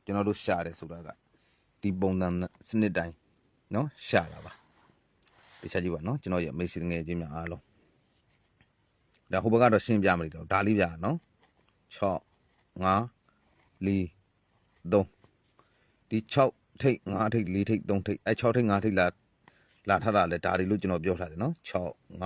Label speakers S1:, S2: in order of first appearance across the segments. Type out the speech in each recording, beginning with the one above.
S1: ကျွန်တော်တို့ရှာတယ်ဆိုတာကဒီပုံစံစနစ်တိုင်းနော်ရှာတာပါတခြားကြည့်ပါနော်ကျွန်တော်ရဲ့မိတ်ဆွေငယ်ချင်းများအားလုံးဒါဟိုဘက်ကတော့ရှင်းပြမလို့တော့ဒါလေးပြနော်6 5 4 3ဒီ6ထိပ်5ထိပ်4ထိပ်3ထိပ်အဲ6ထိပ်5ထိပ်လာထားတာလဲဒါတွေလို့ကျွန်တော်ပြောထားတယ်နော်6 5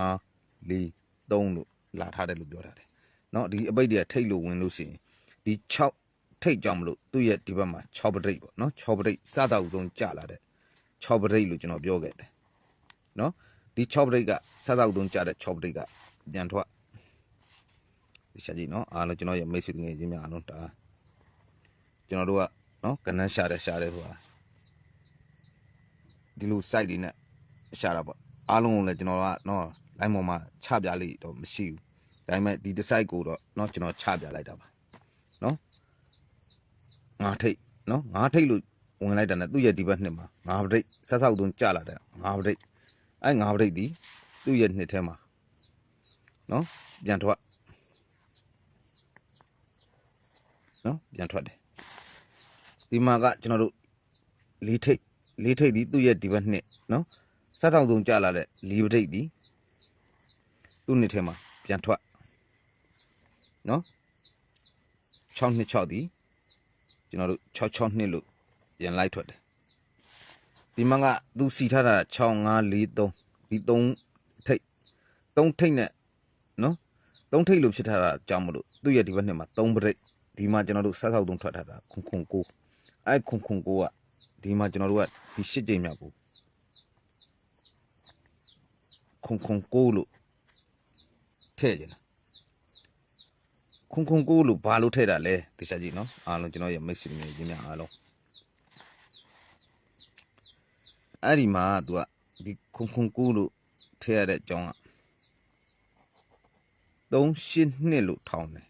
S1: 4 3လို့လာထားတယ်လို့ပြောထားတယ်နော်ဒီအပိတ်တွေကထိပ်လို့ဝင်လို့ရှိရင်ဒီ6ထိပ်ကြောင့်မလို့သူ့ရဲ့ဒီဘက်မှာ6ပရိတ်ပေါ့နော်6ပရိတ်စတာဥဆုံးကြလာတဲ့6ပရိတ်လို့ကျွန်တော်ပြောခဲ့တယ်နော်ဒီ6ပရိတ်ကစတာဥဆုံးကြတဲ့6ပရိတ်ကပြန်ထွက်ဒီချက်ကြီးနော်အားလုံးကျွန်တော်ရဲ့မိတ်ဆွေငယ်ချင်းများအားလုံးဒါကျွန်တော်တို့ကနော်ကနန်းရှာတယ်ဆိုတာဒီလို site တွေနဲ့ရှာတာပေါ့အားလုံးကိုလည်းကျွန်တော်ကနော် line ပေါ်မှာချပြလိုက်တော့မရှိဘူးဒါပေမဲ့ဒီ site ကိုတော့နော်ကျွန်တော်ချပြလိုက်တာပါနော်5ထိပ်နော်5ထိပ်လို့ဝင်လိုက်တာနဲ့သူ့ရဲ့ဒီဘက်နှစ်မှာ5ပရိတ်ဆက်ဆောက်သွင်းကြလာတဲ့5ပရိတ်အဲ5ပရိတ်ဒီသူ့ရဲ့နှစ်ထဲမှာနော်ပြန်ထွက်နော်ပြန်ထွက်တယ်ဒီမှာကကျွန်တော်တို့၄ထိပ်ဒီသူ့ရဲ့ဒီဘက်နှစ်နော်ဆက်ဆောင်ဆုံးကြလာတဲ့၄ပရိတ်ဒီသူ့နှစ်ထဲမှာပြန်ထွက်နော်6နှစ်6ဒီကျွန်တော်တို့6နှစ်လို့ပြန်လိုက်ထွက်တယ်ဒီမှာကသူစီထားတာ6 5 4 3ဒီ3ထိပ်နဲ့နော်3ထိပ်လို့ဖြစ်ထားတာကြောင့်မလို့သူ့ရဲ့ဒီဘက်နှစ်မှာ3ပရိတ်ဒီမှာကျွန်တော်တို့ဆက်ဆောက်သုံးထွက်ထားတာ9အဲ9ကဒီမှာကျွန်တော်တို့ကဒီ8ကြိမ်မြောက်ကို9လို့ထည့်ကြတယ်9လို့ဘာလို့ထည့်တာလဲတခြားကြည့်နော်အားလုံးကျွန်တော်ရဲ့မိတ်ဆွေတွေကြီးများအားလုံးအဲ့ဒီမှာသူကဒီ9လို့ထည့်ရတဲ့အကြောင်းက3 8လို့ထောင်းတယ်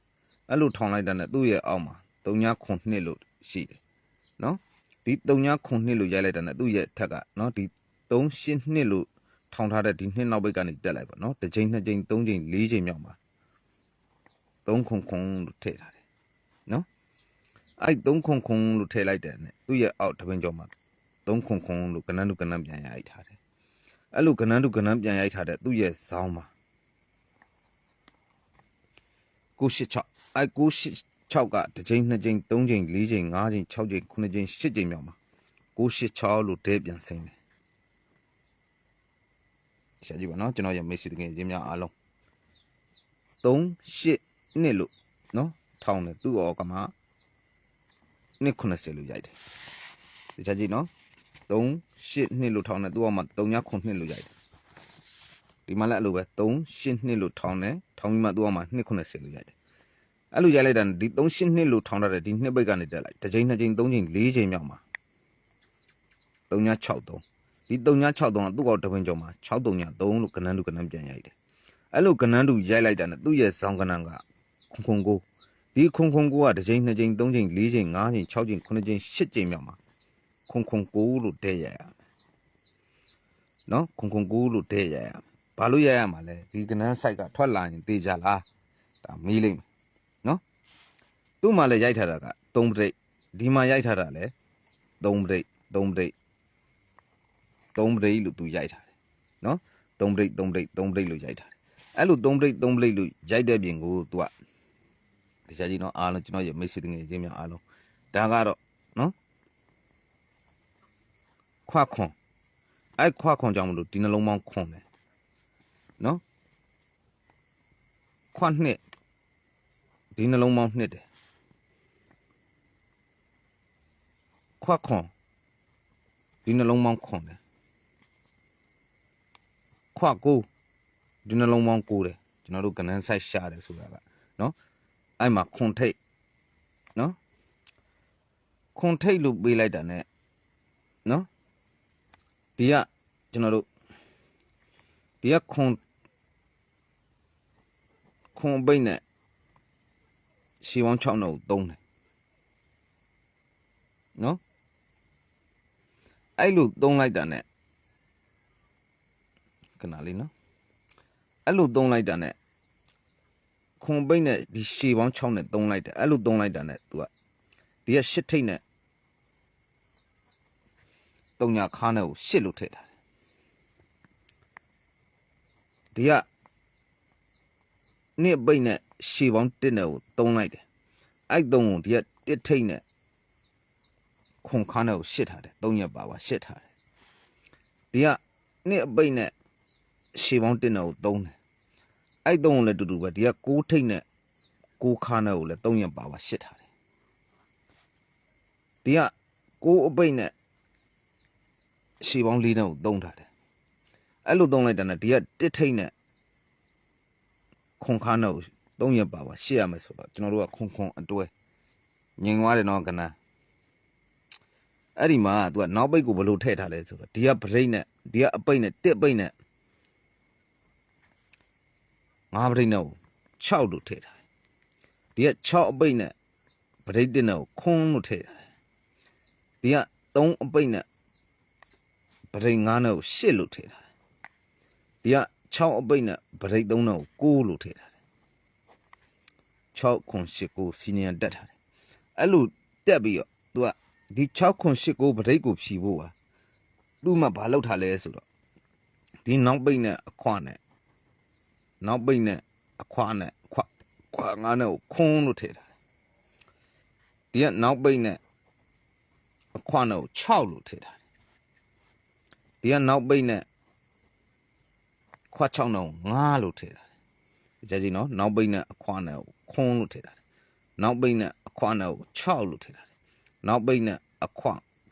S1: အဲ့လိုထောင်းလိုက်တာနဲ့သူ့ရဲ့အောက်မှာ3 လို့ရှိတယ်နော်ဒီ3 လို့ရိုက်လိုက်တာနဲ့သူ့ရဲ့ထက်ကနော်ဒီ3 လို့ထောင်းထားတဲ့ဒီနှစ်နောက်ဘက်ကနေတက်လိုက်ပါနော်တစ်ချိန်2ချိန်3ချိန်4ချိန်မြောက်မှာ3လို့ထည့်ထားတယ်နော်အဲ့3လို့ထည့်လိုက်တဲ့နဲ့သူ့ရဲ့အောက်တပင်းကျော်မှာ3လို့ကနန်းတူကနန်းပြန်ရိုက်ထားတယ်အဲ့လိုကနန်းတူကနန်းပြန်ရိုက်ထားတဲ့သူ့ရဲ့ဇောင်းမှာ986အဲ့986ကတစ်ချိန်2ချိန်3ချိန်4ချိန်5ချိန်6ချိန်9ချိန်10ချိန်မြောက်မှာ986လို့တဲပြန်ဆင်းတယ်ရှာကြည့်ပါနော်ကျွန်တော်ရဲ့မိတ်ဆွေတကယ်ချင်းများအားလုံး3 8လို့နော်ထောင်းတယ်သူ့အောက်ကမှ290လို့ရိုက်တယ်ဒီချက်ကြည့်နော်3 8လို့ထောင်းတယ်သူ့အောက်မှာ3 လို့ရိုက်တယ်ဒီမှာလည်းအဲ့လိုပဲ3 8လို့ထောင်းတယ်ထောင်းပြီးမှသူ့အောက်မှာ290လို့ရိုက်တယ်အဲ့လိုရိုက်လိုက်တာဒီ3 8လို့ထောင်းထားတဲ့ဒီနှစ်ပိတ်ကနေတက်လိုက်တစ်ချိန်2ချိန်3ချိန်4ချိန်မြောက်မှာ363ဒီ363ကသူ့အောက်တပင်းကျော်မှာ633လို့ကနန်းတူကနန်းပြန်ရိုက်တယ်အဲ့လိုကနန်းတူရိုက်လိုက်တာနဲ့သူ့ရဲ့ဇောင်းကနန်းက9ဒီ9ကတစ်ချိန်2ချိန်3ချိန်4ချိန်5ချိန်6ချိန်9ချိန်10ချိန်မြောက်မှာ9လို့တဲရရနော်9လို့တဲရရဘာလို့ရရမှာလဲဒီကနန်း site ကထွက်လာရင်တေးကြလားဒါမေးလိမ့်မယ်နော်သူ့မှာလည်းရိုက်ထားတာက3ပရိတ်ဒီမှာရိုက်ထားတာလည်း3ပရိတ်လို့သူရိုက်ထားတယ်နော်3ပရိတ်လို့ရိုက်ထားတယ်အဲ့လို3ပရိတ်လို့ရိုက်တဲ့ပြင်ကိုသူကတခြားကြီးနော်အားလုံးကျွန်တော်ရဲ့မိတ်ဆွေငယ်ချင်းများအားလုံးဒါကတော့နော်ခွခွန်ကြောင့်မလို့ဒီနှလုံးပေါင်းခွန်တယ်နော်ခွနှစ်ဒီနှလုံးပေါင်းနှစ်တယ်ခွခွန်ဒီနှလုံးပေါင်းခွန်တယ်ခွကိုဒီနှလုံးပေါင်း9တယ်ကျွန်တော်တို့ကနန်းဆိုင်ရှာတယ်ဆိုတာကနော်အဲ့မှာခွန်ထိတ်နော်ခွန်ထိတ်လို့ပေးလိုက်တာ ਨੇ နော်ဒီကကျွန်တော်တို့ဒီကခွန်ပိတ်နဲ့ရှေးပေါင်း6နှုတ်သုံးတယ်နော်အဲ့လိုသုံးလိုက်တာ ਨੇ ခဏလေးနော်အဲ့လိုသုံးလိုက်တာ ਨੇ ခွန်ပိတ်နဲ့ဒီရှေးပေါင်း6နဲ့သုံးလိုက်တယ်အဲ့လိုသုံးလိုက်တာ ਨੇ သူကဒီက8ထိတ်နဲ့ တုံညာခါနဲ့ကိုရှစ်လို့ထည့်ထားတယ်ဒီကနှစ်ပိတ်နဲ့ရှေပေါင်းတစ်နဲ့ကိုသုံးလိုက်တယ်အဲ့သုံးကိုဒီကတစ်ထိတ်နဲ့ခွန်ခါနဲ့ကိုရှစ်ထားတယ်သုံးရက်ပါရှစ်ထားတယ်ဒီကနှစ်အပိတ်နဲ့ရှေပေါင်းတစ်နဲ့ကိုသုံးတယ်အဲ့သုံးကိုလည်းတူတူပဲဒီကကိုးထိတ်နဲ့ကိုးခါနဲ့ကိုလည်းသုံးရက်ပါရှစ်ထားတယ်ဒီကကိုးအပိတ်နဲ့ရှေပေါင်းလေးနဲ့ကိုသုံးထားတယ်အဲ့လိုသုံးလိုက်တာနဲ့ဒီကတစ်ထိတ်နဲ့ခွန်ခါနဲ့ကိုသုံးရက်ပါရှစ်ရမယ်ဆိုတော့ကျွန်တော်တို့ကခွန်အတွဲငင်သွားတယ်နော်ကနန်းအဲ့ဒီမှာသူကနောက်ပိတ်ကိုဘယ်လိုထည့်ထားလဲဆိုတော့ဒီကဗရိတ်နဲ့ဒီကအပိတ်နဲ့တစ်ပိတ်နဲ့ငါးဗရိတ်နဲ့ကို6လို့ထည့်ထားတယ်ဒီက6အပိတ်နဲ့ဗရိတ်တစ်နဲ့ကိုခွန်းလို့ထည့်ထားတယ်ဒီက3အပိတ်နဲ့ဗရိတ်9နဲ့ကို8လို့ထည့်ထားတယ်ဒီက6အပိတ်နဲ့ဗရိတ်3နဲ့ကို9လို့ထည့်ထားတယ်6ခွန်8 9စီနီယံတက်ထားတယ်အဲ့လိုတက်ပြီးတော့သူကဒီ6ခွန်8 9ဗရိတ်ကိုဖြီဖို့ပါသူ့မှာဘာလောက်ထားလဲဆိုတော့ဒီနောက်ပိတ်နဲ့အခွနဲ့နောက်ပိတ်နဲ့အခွနဲ့ခွငါးနဲ့ကိုခွန်းလို့ထည့်ထားတယ်ဒီကနောက်ပိတ်နဲ့အခွနဲ့ကို6လို့ထည့်ထားတယ်ဒီကနောက်ပိတ်နဲ့ခွ6နဲ့9လို့ထည့်ထားတယ်ကြည့်ကြည့်နော်နောက်ပိတ်နဲ့အခွနဲ့ကိုခွန်းလို့ထည့်ထားတယ်နောက်ပိတ်နဲ့အခွနဲ့ကို6လို့ထည့်ထားတယ်နောက်ပိတ်နဲ့အခွ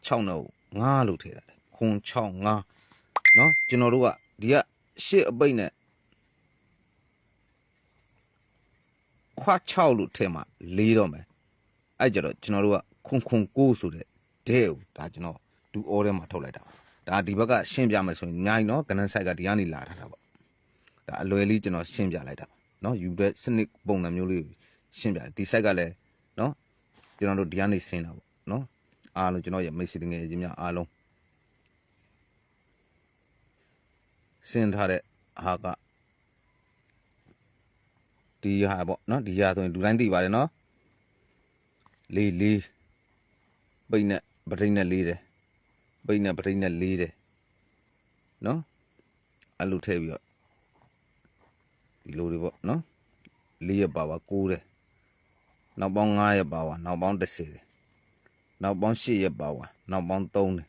S1: 6နဲ့ကို9လို့ထည့်ထားတယ်ခွန်း6 9နော်ကျွန်တော်တို့ကဒီက8အပိတ်နဲ့ခွ6လို့ထည့်မှ4တော့မယ်အဲ့ကြတော့ကျွန်တော်တို့ကခွန်9ဆိုတဲ့ဒဲကိုဒါကျွန်တော်ဒူအောထဲမှာထုတ်လိုက်တာဒါဒီဘက်ကရှင်းပြမယ်ဆိုရင်အများကြီးနော်ကနန်းဆိုင်ကဒီကနေလာထားတာပေါ့ဒါအလွယ်လေးကျွန်တော်ရှင်းပြလိုက်တာနော်ယူတဲ့စနစ်ပုံစံမျိုးလေးရှင်းပြဒီ site ကလည်းနော်ကျွန်တော်တို့ဒီကနေဆင်းတာပေါ့နော်အားလုံးကျွန်တော်ရဲ့မိတ်ဆွေငယ်ချင်းများအားလုံးဆင်းထားတဲ့ဟာကဒီဟာပေါ့နော်ဒီဟာဆိုရင်လူတိုင်းသိပါတယ်နော်လေးပိတ်နဲ့ပထိတ်နဲ့လေးတယ်ပိတ်နဲ့ပထိတ်နဲ့လေးတယ်နော်အဲ့လိုထည့်ပြီးတော့ဒီလိုတွေပေါ့နော်4ရက်ပါ9တယ်နောက်ပေါင်း9ရက်ပါနောက်ပေါင်း10တယ်နောက်ပေါင်း8ရက်ပါနောက်ပေါင်း3တယ်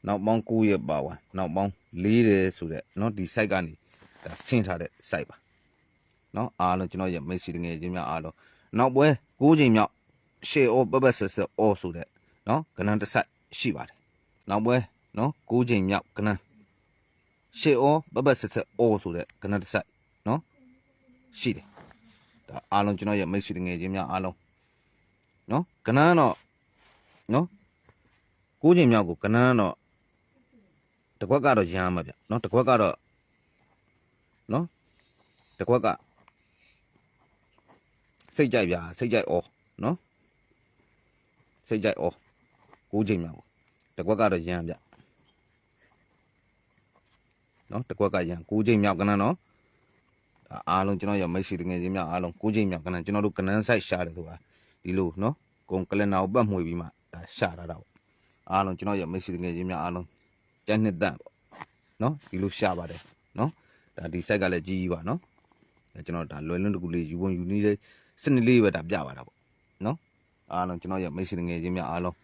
S1: နောက်ပေါင်း9ရက်ပါနောက်ပေါင်း4တယ်ဆိုတဲ့နော်ဒီ site ကနေဒါဆင်းထားတဲ့ site ပါနော်အားလုံးကျွန်တော်ရဲ့မိတ်ဆွေငယ်ချင်းများအားလုံးနောက်ပွဲ9ချိန်မြောက်ရှေ့အောပတ်ဆက်အောဆိုတဲ့နော်ကဏ္ဍတစ်ဆိုင်ရှိပါတယ်နောက်ပွဲနော်9ချိန်မြောက်ကဏ္ဍရှေ့အောပတ်ဆက်အောဆိုတဲ့ကဏ္ဍတစ်ဆိုင်နော်ရှိတယ်ဒါအားလုံးကျွန်တော်ရဲ့မိတ်ဆွေငယ်ချင်းများအားလုံးနော်ကဏ္ဍတော့နော်9ချိန်မြောက်ကိုကဏ္ဍတော့တကွက်ကတော့ရမ်းမှာဗျနော်တကွက်ကတော့နော်တကွက်ကစိတ်ကြိုက်ဗျာစိတ်ကြိုက်အော်နော်စိတ်ကြိုက်အော်9ချိန်မြောက်တကွက်ကတော့ရမ်းဗျနော်တကွက်ကရမ်း9ချိန်မြောက်ကနန်းနော်အားလုံးကျွန်တော်ရမိတ်ဆွေငယ်ချင်းများအားလုံး9ချိန်မြောက်ကနန်းကျွန်တော်တို့ကနန်းဆိုင်ရှာတယ်ဆိုတာဒီလိုနော်ဂုံကလနာကိုပတ်မှွေပြီးမှဒါရှာတာတော့အားလုံးကျွန်တော်ရမိတ်ဆွေငယ်ချင်းများအားလုံးကျန်းနှစ်တန့်ပေါ့နော်ဒီလိုရှာပါတယ်နော်ဒါဒီ site ကလည်းကြီးပါနော်ကျွန်တော်ဒါလွယ်လွန်းတကူလေးယူဝင်ယူနည်းလေးစနစ်လေးပဲဒါပြပါတာပေါ့နော်အားလုံးကျွန်တော်ရမိတ်ဆွေငယ်ချင်းများအားလုံး